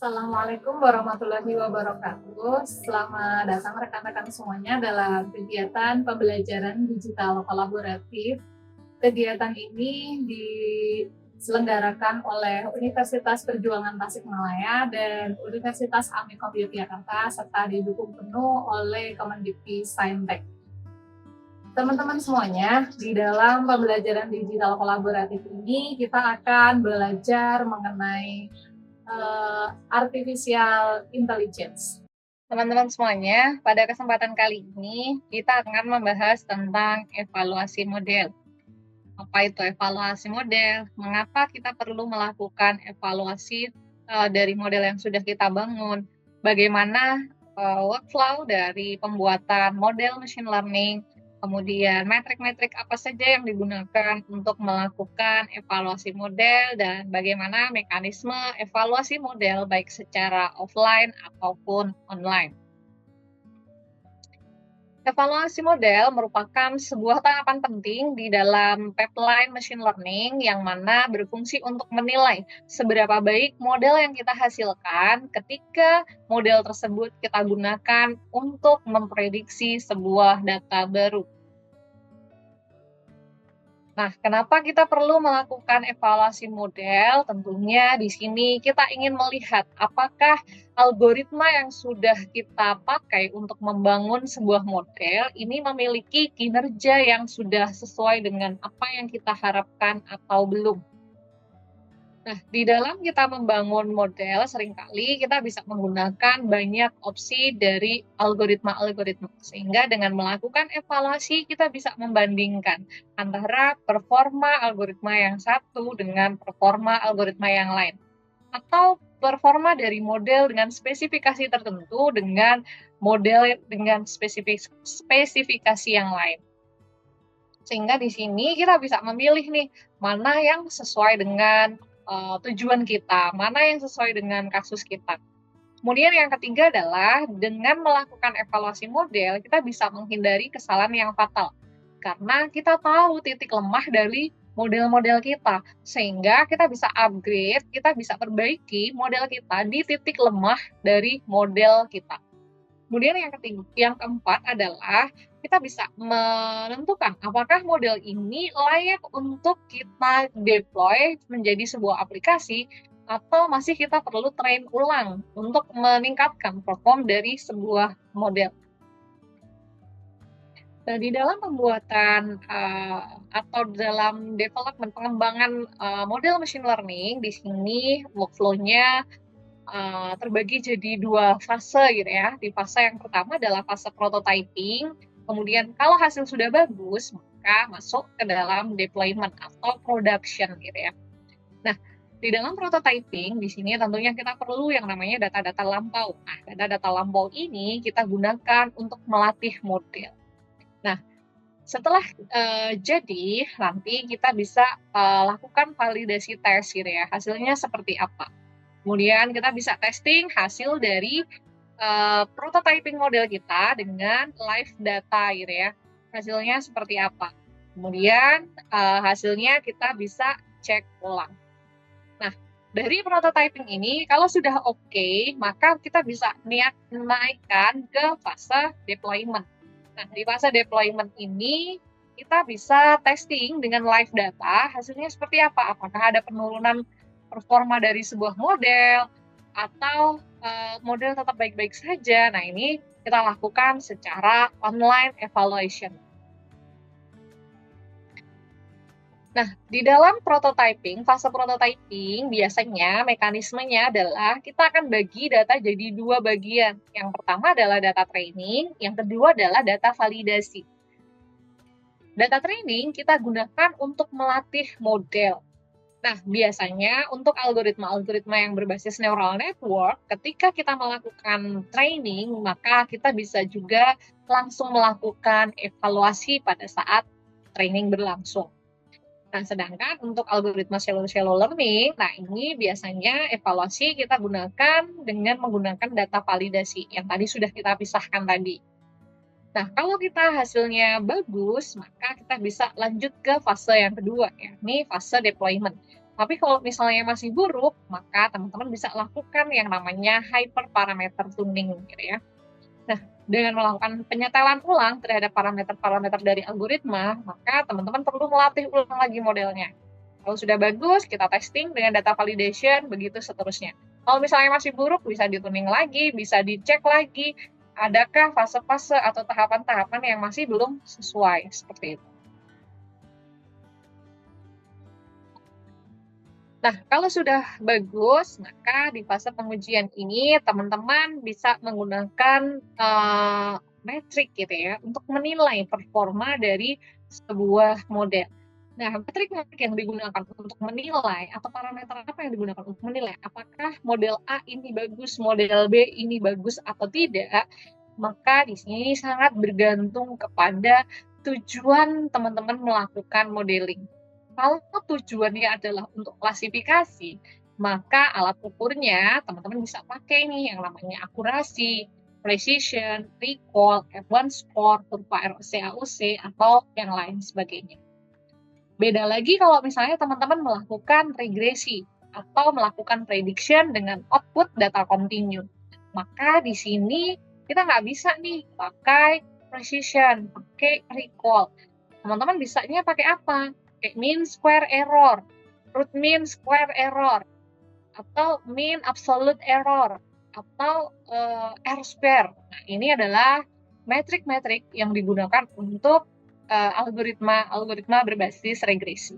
Assalamualaikum warahmatullahi wabarakatuh. Selamat datang rekan-rekan semuanya dalam kegiatan pembelajaran digital kolaboratif. Kegiatan ini diselenggarakan oleh Universitas Perjuangan Tasikmalaya dan Universitas Amikom Yogyakarta serta didukung penuh oleh Kemendikti Saintek. Teman-teman semuanya, di dalam pembelajaran digital kolaboratif ini kita akan belajar mengenai artificial intelligence. Teman-teman semuanya, pada kesempatan kali ini kita akan membahas tentang evaluasi model. Apa itu evaluasi model? Mengapa kita perlu melakukan evaluasi dari model yang sudah kita bangun? Bagaimana workflow dari pembuatan model machine learning? Kemudian metrik-metrik apa saja yang digunakan untuk melakukan evaluasi model dan bagaimana mekanisme evaluasi model baik secara offline ataupun online. Evaluasi model merupakan sebuah tahapan penting di dalam pipeline machine learning yang mana berfungsi untuk menilai seberapa baik model yang kita hasilkan ketika model tersebut kita gunakan untuk memprediksi sebuah data baru. Nah, kenapa kita perlu melakukan evaluasi model? Tentunya di sini kita ingin melihat apakah algoritma yang sudah kita pakai untuk membangun sebuah model ini memiliki kinerja yang sudah sesuai dengan apa yang kita harapkan atau belum. Nah, di dalam kita membangun model, seringkali kita bisa menggunakan banyak opsi dari algoritma-algoritma. Sehingga dengan melakukan evaluasi, kita bisa membandingkan antara performa algoritma yang satu dengan performa algoritma yang lain. Atau performa dari model dengan spesifikasi tertentu dengan model dengan spesifikasi yang lain. Sehingga di sini kita bisa memilih nih, mana yang sesuai dengan tujuan kita, mana yang sesuai dengan kasus kita. Kemudian yang ketiga adalah dengan melakukan evaluasi model, kita bisa menghindari kesalahan yang fatal. Karena kita tahu titik lemah dari model-model kita, sehingga kita bisa upgrade, kita bisa perbaiki model kita di titik lemah dari model kita. Kemudian yang keempat adalah kita bisa menentukan apakah model ini layak untuk kita deploy menjadi sebuah aplikasi atau masih kita perlu train ulang untuk meningkatkan perform dari sebuah model. Nah, di dalam pembuatan atau dalam development pengembangan model machine learning, di sini workflow-nya terbagi jadi dua fase gitu ya. Di fase yang pertama adalah fase prototyping, kemudian kalau hasil sudah bagus, maka masuk ke dalam deployment atau production gitu ya. Nah, di dalam prototyping, di sini tentunya kita perlu yang namanya data-data lampau. Nah, data-data lampau ini kita gunakan untuk melatih model. Nah, setelah jadi, nanti kita bisa lakukan validasi tes gitu ya, hasilnya seperti apa. Kemudian kita bisa testing hasil dari prototyping model kita dengan live data gitu ya. Hasilnya seperti apa. Kemudian hasilnya kita bisa cek ulang. Nah, dari prototyping ini kalau sudah oke, maka kita bisa naikkan ke fase deployment. Nah, di fase deployment ini kita bisa testing dengan live data, hasilnya seperti apa? Apakah ada penurunan performa dari sebuah model atau model tetap baik-baik saja. Nah, ini kita lakukan secara online evaluation. Nah, di dalam prototyping, fase prototyping biasanya mekanismenya adalah kita akan bagi data jadi dua bagian. Yang pertama adalah data training, yang kedua adalah data validasi. Data training kita gunakan untuk melatih model. Nah, biasanya untuk algoritma-algoritma yang berbasis neural network, ketika kita melakukan training, maka kita bisa juga langsung melakukan evaluasi pada saat training berlangsung. Nah, sedangkan untuk algoritma shallow learning, nah ini biasanya evaluasi kita gunakan dengan menggunakan data validasi yang tadi sudah kita pisahkan tadi. Nah, kalau kita hasilnya bagus, maka kita bisa lanjut ke fase yang kedua, yakni fase deployment. Tapi kalau misalnya masih buruk, maka teman-teman bisa lakukan yang namanya hyperparameter tuning gitu ya. Nah, dengan melakukan penyetelan ulang terhadap parameter-parameter dari algoritma, maka teman-teman perlu melatih ulang lagi modelnya. Kalau sudah bagus, kita testing dengan data validation, begitu seterusnya. Kalau misalnya masih buruk, bisa dituning lagi, bisa dicek lagi, adakah fase-fase atau tahapan-tahapan yang masih belum sesuai, seperti itu. Nah, kalau sudah bagus, maka di fase pengujian ini teman-teman bisa menggunakan metrik gitu ya untuk menilai performa dari sebuah model. Nah, metrik-metrik yang digunakan untuk menilai atau parameter apa yang digunakan untuk menilai apakah model A ini bagus, model B ini bagus atau tidak, maka di sini sangat bergantung kepada tujuan teman-teman melakukan modeling. Kalau tujuannya adalah untuk klasifikasi, maka alat ukurnya teman-teman bisa pakai nih yang namanya akurasi, precision, recall, F1 score, kurva ROC, AUC, atau yang lain sebagainya. Beda lagi kalau misalnya teman-teman melakukan regresi atau melakukan prediction dengan output data continue. Maka di sini kita nggak bisa nih pakai precision, pakai recall. Teman-teman bisanya pakai apa? Kayak mean square error, root mean square error, atau mean absolute error, atau R square. Nah, ini adalah metrik-metrik yang digunakan untuk algoritma berbasis regresi.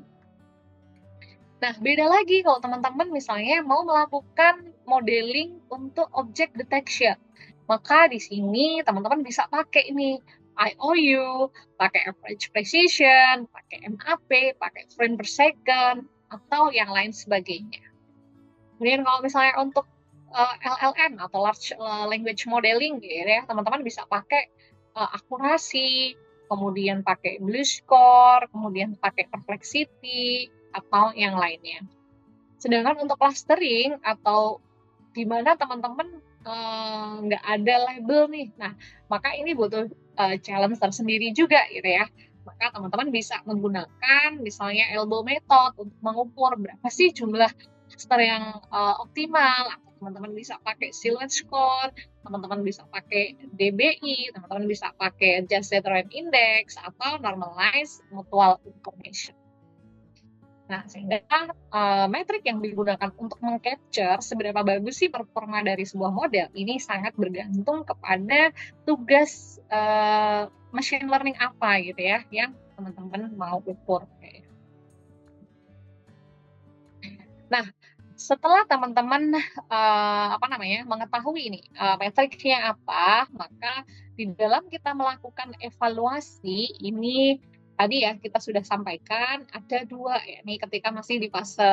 Nah, beda lagi kalau teman-teman misalnya mau melakukan modeling untuk object detection. Maka di sini teman-teman bisa pakai ini IOU, pakai average precision, pakai MAP, pakai frame per second, atau yang lain sebagainya. Kemudian kalau misalnya untuk LLM atau large language modeling gitu ya, teman-teman bisa pakai akurasi, kemudian pakai blue score, kemudian pakai perplexity, atau yang lainnya. Sedangkan untuk clustering atau di mana teman-teman nggak ada label nih. Nah, maka ini butuh challenge tersendiri juga gitu ya. Maka teman-teman bisa menggunakan misalnya elbow method untuk mengukur berapa sih jumlah cluster yang optimal. Atau teman-teman bisa pakai silhouette score, teman-teman bisa pakai DBI, teman-teman bisa pakai Adjusted Random Index, atau Normalized Mutual Information. Nah, sehingga metrik yang digunakan untuk meng-capture seberapa bagus sih performa dari sebuah model, ini sangat bergantung kepada tugas machine learning apa gitu ya, yang teman-teman mau ukur. Nah, setelah teman-teman mengetahui ini metriknya apa, maka di dalam kita melakukan evaluasi ini tadi ya kita sudah sampaikan ada dua ya nih ketika masih di fase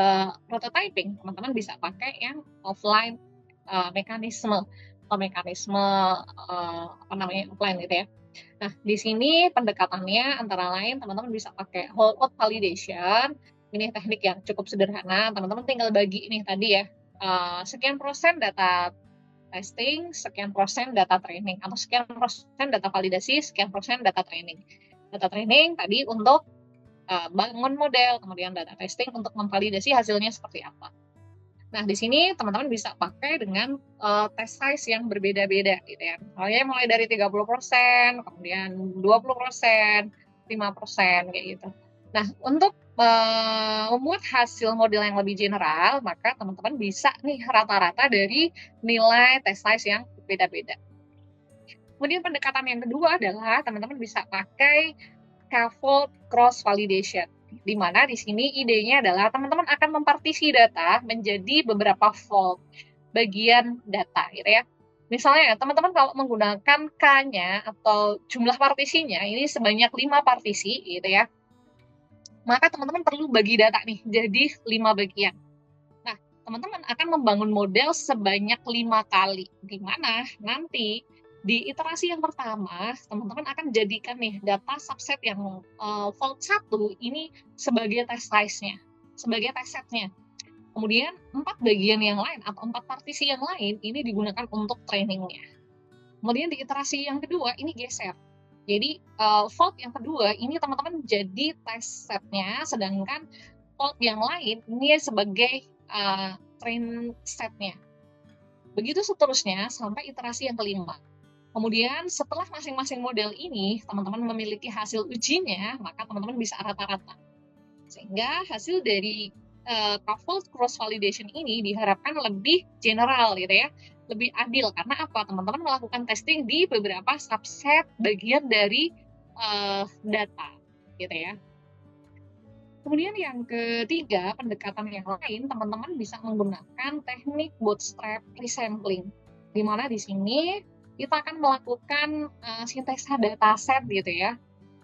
prototyping teman-teman bisa pakai yang offline mekanisme atau mekanisme offline gitu ya. Nah di sini pendekatannya antara lain teman-teman bisa pakai whole code validation. Ini teknik yang cukup sederhana, teman-teman tinggal bagi ini tadi ya, sekian persen data testing, sekian persen data training, atau sekian persen data validasi, sekian persen data training. Data training tadi untuk bangun model, kemudian data testing untuk memvalidasi hasilnya seperti apa. Nah, di sini teman-teman bisa pakai dengan test size yang berbeda-beda gitu ya. Misalnya mulai dari 30%, kemudian 20%, 5% kayak gitu. Nah, untuk membuat hasil model yang lebih general, maka teman-teman bisa nih rata-rata dari nilai test size yang berbeda-beda. Kemudian pendekatan yang kedua adalah teman-teman bisa pakai scaffold cross validation, di mana di sini idenya adalah teman-teman akan mempartisi data menjadi beberapa fold bagian data gitu ya. Misalnya teman-teman kalau menggunakan K-nya atau jumlah partisinya ini sebanyak 5 partisi gitu ya. Maka teman-teman perlu bagi data nih jadi 5 bagian. Nah, teman-teman akan membangun model sebanyak 5 kali, di mana nanti di iterasi yang pertama, teman-teman akan jadikan nih data subset yang fold 1 ini sebagai test size-nya, sebagai test set-nya. Kemudian 4 bagian yang lain atau 4 partisi yang lain ini digunakan untuk training-nya. Kemudian di iterasi yang kedua ini geser. Jadi fold yang kedua ini teman-teman jadi test set-nya, sedangkan default yang lain ini sebagai train setnya. Begitu seterusnya sampai iterasi yang kelima. Kemudian setelah masing-masing model ini teman-teman memiliki hasil ujinya, maka teman-teman bisa rata-rata. Sehingga hasil dari coupled cross validation ini diharapkan lebih general gitu ya, lebih adil. Karena apa? Teman-teman melakukan testing di beberapa subset bagian dari data gitu ya. Kemudian yang ketiga, pendekatan yang lain, teman-teman bisa menggunakan teknik bootstrap resampling, di mana di sini kita akan melakukan sintesa dataset gitu ya.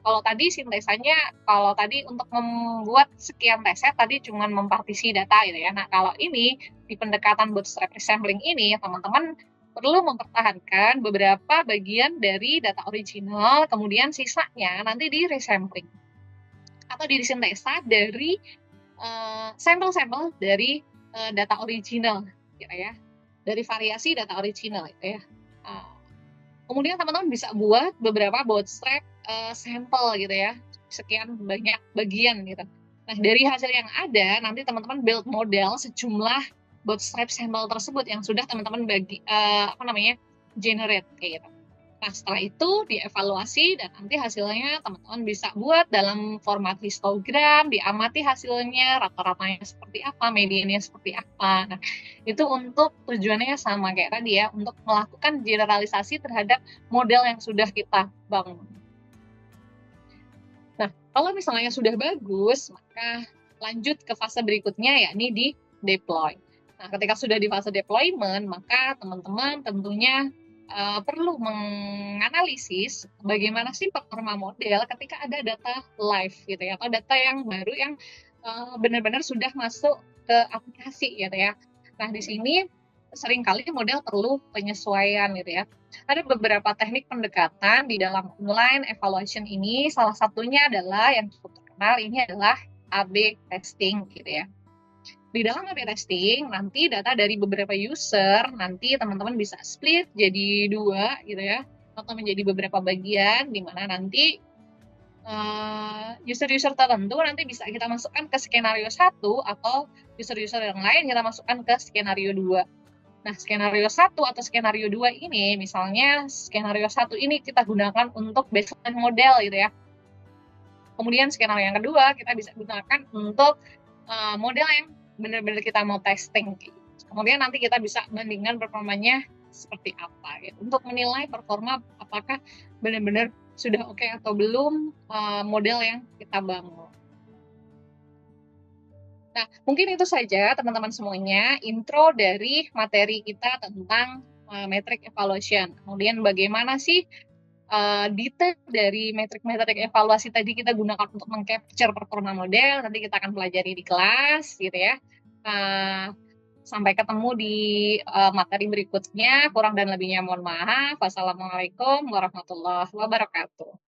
Kalau tadi sintesanya, kalau tadi untuk membuat sekian dataset tadi cuma mempartisi data gitu ya. Nah, kalau ini di pendekatan bootstrap resampling ini, teman-teman perlu mempertahankan beberapa bagian dari data original, kemudian sisanya nanti di resampling atau di sintesa dari sampel-sampel dari data original gitu ya, dari variasi data original gitu ya. Kemudian teman-teman bisa buat beberapa bootstrap sampel gitu ya, sekian banyak bagian gitu. Nah, dari hasil yang ada nanti teman-teman build model sejumlah bootstrap sampel tersebut yang sudah teman-teman generate kayak gitu. Nah, setelah itu dievaluasi dan nanti hasilnya teman-teman bisa buat dalam format histogram, diamati hasilnya, rata-ratanya seperti apa, mediannya seperti apa. Nah, itu untuk tujuannya sama kayak tadi ya, untuk melakukan generalisasi terhadap model yang sudah kita bangun. Nah, kalau misalnya sudah bagus, maka lanjut ke fase berikutnya yakni di deploy. Nah, ketika sudah di fase deployment, maka teman-teman tentunya perlu menganalisis bagaimana sih performa model ketika ada data live gitu ya, atau data yang baru yang benar-benar sudah masuk ke aplikasi gitu ya. Nah, di sini seringkali model perlu penyesuaian gitu ya. Ada beberapa teknik pendekatan di dalam online evaluation ini, salah satunya adalah yang cukup terkenal ini adalah A/B testing gitu ya. Di dalam A/B testing, nanti data dari beberapa user, nanti teman-teman bisa split jadi 2 gitu ya, atau menjadi beberapa bagian, di mana nanti user-user tertentu nanti bisa kita masukkan ke skenario 1, atau user-user yang lain kita masukkan ke skenario 2. Nah, skenario 1 atau skenario 2 ini, misalnya skenario 1 ini kita gunakan untuk baseline model gitu ya. Kemudian skenario yang kedua kita bisa gunakan untuk model yang benar-benar kita mau testing. Kemudian nanti kita bisa bandingkan performanya seperti apa gitu. Untuk menilai performa apakah benar-benar sudah oke atau belum model yang kita bangun. Nah, mungkin itu saja teman-teman semuanya intro dari materi kita tentang metric evaluation. Kemudian bagaimana sih detail dari metrik-metrik evaluasi tadi kita gunakan untuk meng-capture performa model, nanti kita akan pelajari di kelas gitu ya. Sampai ketemu di materi berikutnya, kurang dan lebihnya mohon maaf. Wassalamualaikum warahmatullahi wabarakatuh.